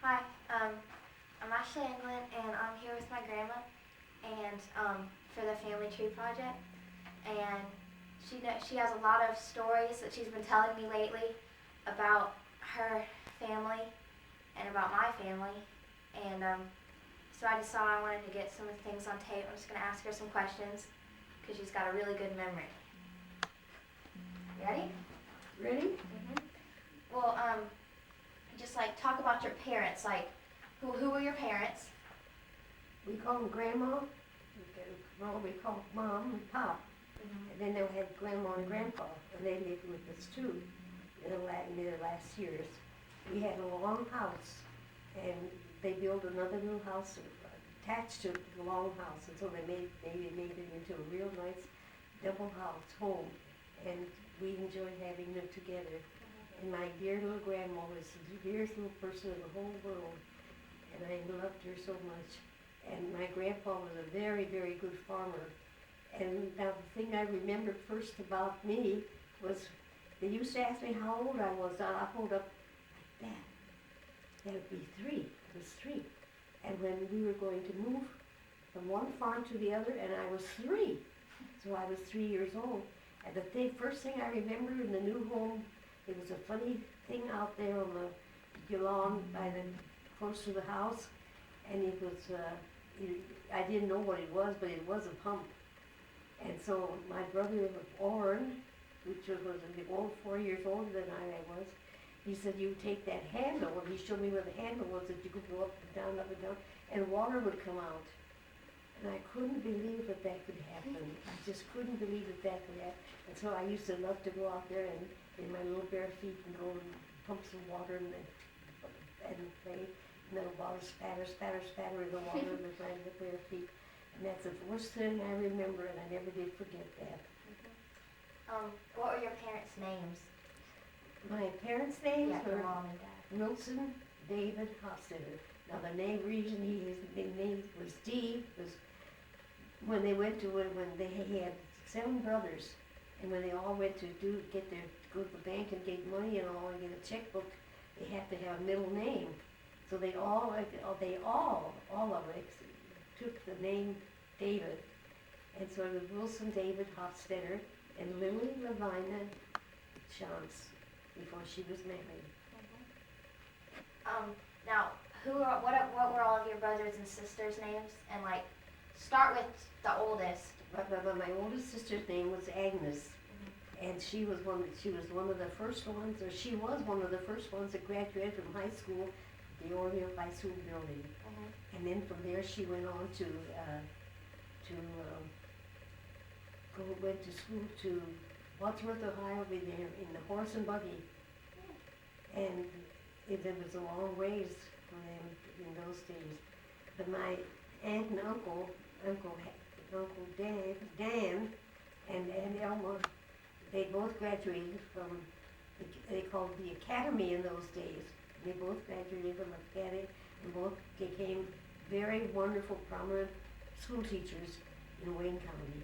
Hi, I'm Ashley Anglin, and I'm here with my grandma, and for the family tree project. And she has a lot of stories that she's been telling me lately about her family and about my family. And so I just thought I wanted to get some things on tape. I'm just going to ask her some questions because she's got a really good memory. Ready? Ready? Mm-hmm. Well, just like talk about your parents. Like, who were your parents? We call them Grandma. Well, we call Mom and Pop. Mm-hmm. And then they had Grandma and Grandpa, and they lived with us too in the last years. We had a long house, and they built another new house attached to the long house, and so they made it into a real nice double house home, and we enjoyed having them together. And my dear little grandma was the dearest little person in the whole world, and I loved her so much. And my grandpa was a very, very good farmer. And now the thing I remember first about me was they used to ask me how old I was. I'd hold up like that. That would be 3. I was 3. And when we were going to move from one farm to the other, and I was 3. So I was 3 years old. And the first thing I remember in the new home, it was a funny thing out there on the lawn close to the house, and it was, I didn't know what it was, but it was a pump. And so my brother Orrin, which was 4 years older than I was, he said, you take that handle, and he showed me where the handle was, that you could go up and down, and water would come out. And I couldn't believe that could happen. I just couldn't believe that could happen. And so I used to love to go out there and in my little bare feet and go and pump some water and play. And the water spatter in the water with my bare feet. And that's the first thing I remember, and I never did forget that. Mm-hmm. What were your parents' names? My parents' names were were Mom and Dad. Wilson David Hoffstetter. Now the reason his name was D was when they had 7 brothers, and when they all went to go to the bank and get money and all and get a checkbook, they had to have a middle name. So they all of them took the name David, and so it was Wilson David Hoffstetter and Lily Lavina Chance before she was married. Mm-hmm. Now, what were all of your brothers and sisters' names? And like, start with the oldest. But my oldest sister's name was Agnes, and she was one of the first ones that graduated from high school, the Oriole High School building. And then from there she went on went to school to Wadsworth, Ohio, in the horse and buggy. And it was a long ways for them in those days. But my aunt and uncle Dan and Elma, they both graduated from, they called the academy in those days. They both graduated from the academy and both became very wonderful, prominent school teachers in Wayne County.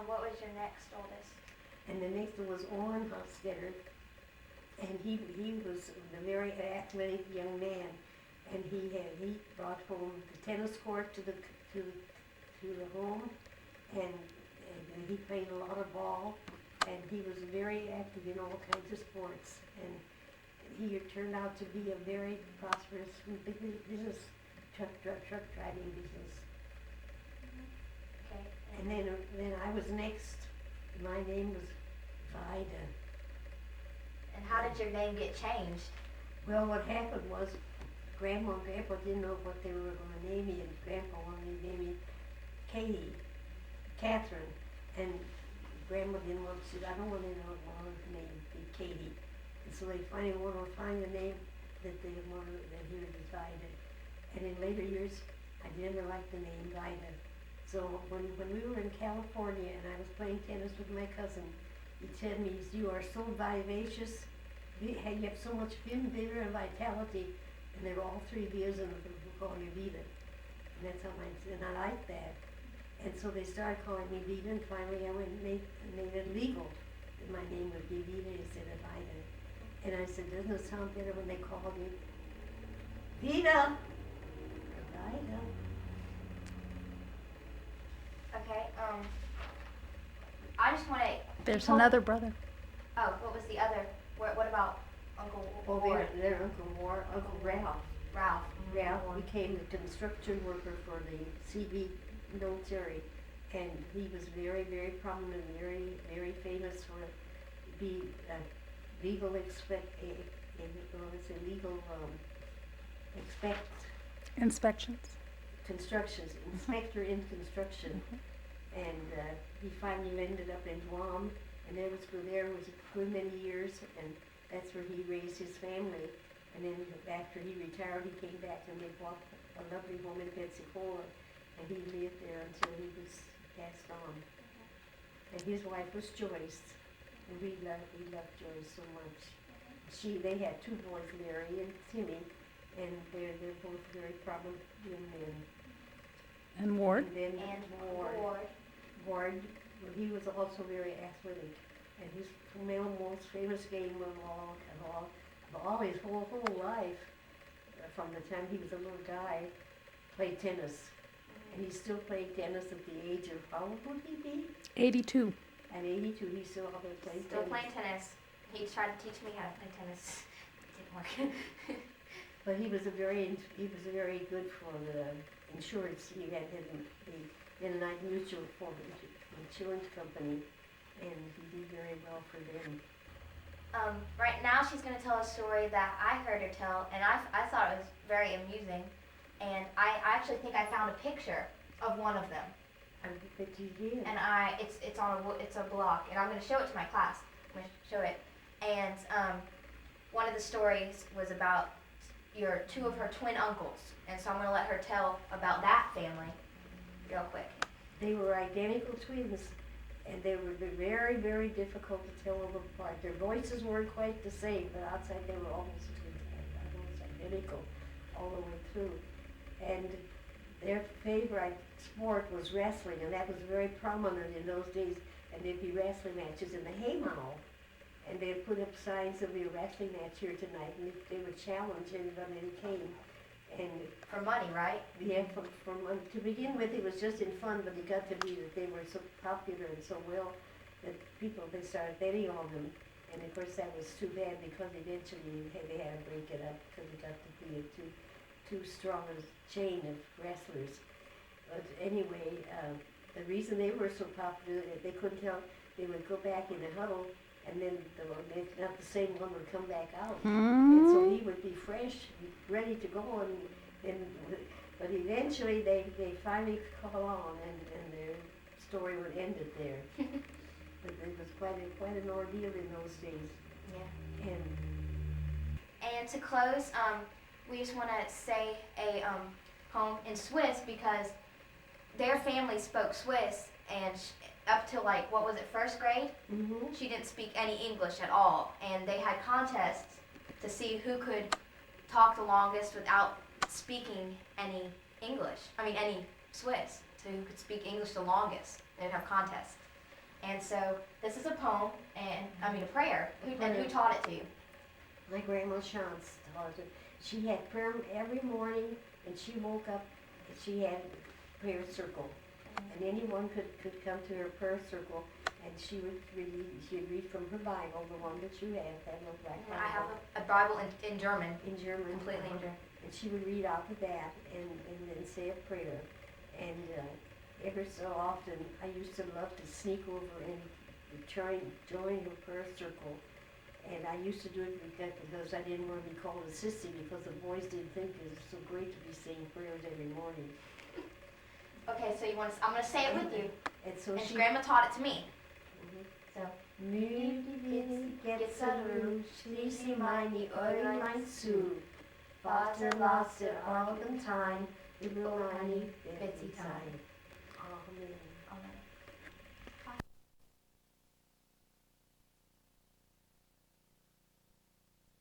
What was your next oldest? And the next one was Orrin Hoffstetter, and he was a very athletic young man, and he brought home the tennis court to the home, and he played a lot of ball, and he was very active in all kinds of sports, and he turned out to be a very prosperous business, truck driving business. Okay. And then I was next. My name was Vida. And how did your name get changed? Well, what happened was Grandma and Grandpa didn't know what they were going to name me, and Grandpa wanted to name me Catherine, and Grandma didn't want to. I don't want to know the name be Katie, and so they finally wanted to find a name that they wanted that he would Vida. And in later years, I never liked the name Vida. So when we were in California and I was playing tennis with my cousin, he said to me, "You are so vivacious. You have so much vim, vigor, and vitality." And they were all 3 V's, and we call you Vida. And that's how and I liked that. And so they started calling me Vida, and finally I went and made it legal that my name would be Vida instead of Vida. And I said, doesn't it sound better when they call me Vida? Vida. Okay, I just want to. There's another brother. Oh, what was the other? What about Uncle Oh, Ward? their Uncle Ralph. Ralph. Ralph became a construction worker for the CV military, and he was very, very prominent, very, very famous for be legal Inspections. constructions, inspector in construction. And he finally ended up in Guam, and there was a good many years, and that's where he raised his family. And then after he retired, he came back and they bought a lovely woman, Pensacola, and he lived there until he was passed on. And his wife was Joyce, and we loved Joyce so much. They had two boys, Larry and Timmy, and they're both very prominent young men. And Ward. And then Ward, well, he was also very athletic, and his most famous game of all his whole life, from the time he was a little guy, played tennis. And he's still playing tennis at the age of, how old would he be? 82. At 82, he's still out there playing tennis. Still playing tennis. He tried to teach me how to play tennis. It didn't work. But he was very good for the insurance. He had the United Mutual for the insurance company, and he did very well for them. Right now she's going to tell a story that I heard her tell, and I thought it was very amusing. And I actually think I found a picture of one of them. I bet you did. And it's a block, and I'm going to show it to my class. I'm going to show it. And one of the stories was about two of her twin uncles, and so I'm going to let her tell about that family real quick. They were identical twins, and they were very, very difficult to tell them apart. Their voices weren't quite the same, but outside they were almost identical all the way through. And their favorite sport was wrestling, and that was very prominent in those days. And there'd be wrestling matches in the Haymow, and they'd put up signs of a wrestling match here tonight, and they would challenge anybody that came. And for money, right? yeah, to begin with, it was just in fun, but it got to be that they were so popular and so well that they started betting on them. And of course, that was too bad, because eventually they had to break it up because it got to be too strong a chain of wrestlers. But anyway, the reason they were so popular, they couldn't tell. They would go back in a huddle, and then not the same one would come back out. And so he would be fresh, ready to go, but eventually they finally caught on, and their story would end it there. But it was quite an ordeal in those days. Yeah. And to close, we just want to say a poem in Swiss, because their family spoke Swiss, and up till what was it, first grade? mm-hmm. She didn't speak any English at all, and they had contests to see who could talk the longest without speaking any Swiss, so who could speak English the longest. They'd have contests. And so this is a poem, and a prayer. Who taught it to you? My grandma Chance taught it. She had prayer every morning, and she woke up and she had prayer circle. And anyone could come to her prayer circle, and she'd read from her Bible, the one that you have, that little black Bible. I have a Bible in German. In German. Completely in German. And she would read out of that and then say a prayer. And ever so often, I used to love to sneak over and join her prayer circle. And I used to do it because I didn't want to be called a sissy, because the boys didn't think it was so great to be saying prayers every morning. Okay, so I'm going to say it with you. And so Grandma taught it to me. So. Müde geht's rouge, schließlich meine Äuglein zu. Vater, lass der Augen tein, über meine Betty sein. Amen.